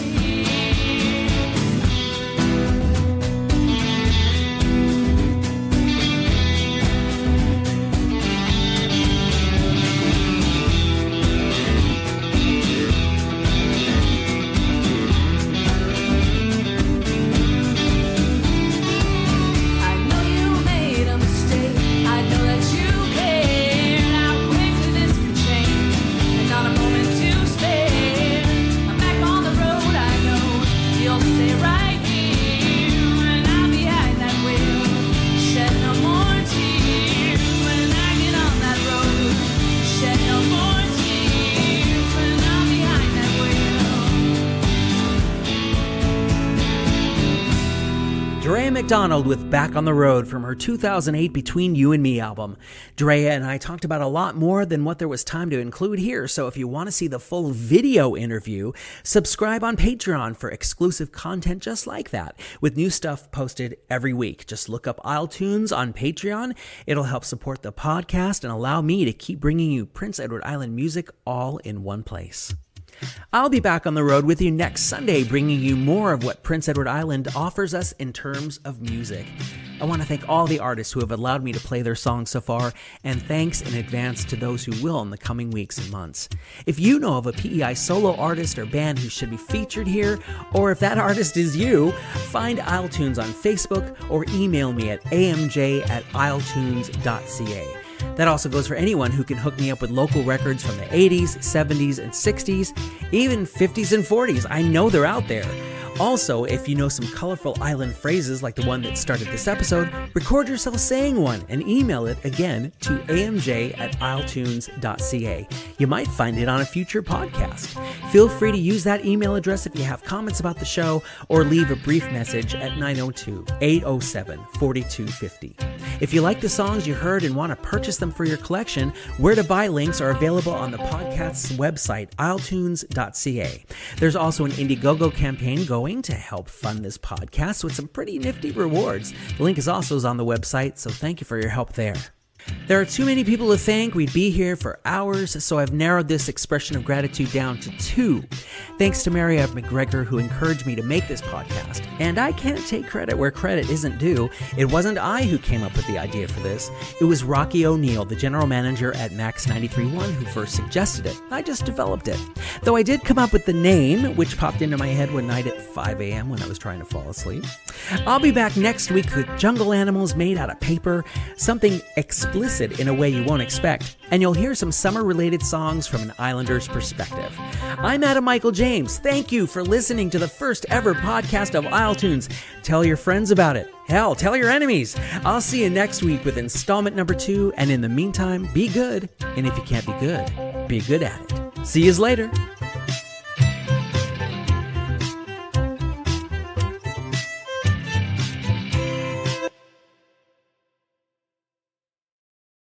MacDonald with Back on the Road from her 2008 Between You and Me album. Drea and I talked about a lot more than what there was time to include here, so if you want to see the full video interview, subscribe on Patreon for exclusive content just like that, with new stuff posted every week. Just look up isletunes on Patreon. It'll help support the podcast and allow me to keep bringing you Prince Edward Island music all in one place. I'll be back on the road with you next Sunday, bringing you more of what Prince Edward Island offers us in terms of music. I want to thank all the artists who have allowed me to play their songs so far, and thanks in advance to those who will in the coming weeks and months. If you know of a PEI solo artist or band who should be featured here, or if that artist is you, find isletunes on Facebook or email me at amj@isletunes.ca. That also goes for anyone who can hook me up with local records from the 80s, 70s, and 60s, even 50s and 40s. I know they're out there. Also, if you know some colorful island phrases like the one that started this episode, record yourself saying one and email it again to amj@isletunes.ca. You might find it on a future podcast. Feel free to use that email address if you have comments about the show, or leave a brief message at 902-807-4250. If you like the songs you heard and want to purchase them for your collection, where to buy links are available on the podcast's website, isletunes.ca. There's also an Indiegogo campaign going to help fund this podcast with some pretty nifty rewards. The link is also on the website, so thank you for your help there. There are too many people to thank. We'd be here for hours, so I've narrowed this expression of gratitude down to 2. Thanks to Mary F. McGregor, who encouraged me to make this podcast. And I can't take credit where credit isn't due. It wasn't I who came up with the idea for this. It was Rocky O'Neill, the general manager at Max 93.1, who first suggested it. I just developed it. Though I did come up with the name, which popped into my head one night at 5 a.m. when I was trying to fall asleep. I'll be back next week with jungle animals made out of paper, something explicit in a way you won't expect, and you'll hear some summer-related songs from an Islander's perspective. I'm Adam Michael James. Thank you for listening to the first ever podcast of Isletunes. Tell your friends about it. Hell, tell your enemies. I'll see you next week with installment number 2, and in the meantime, be good. And if you can't be good at it. See yous later.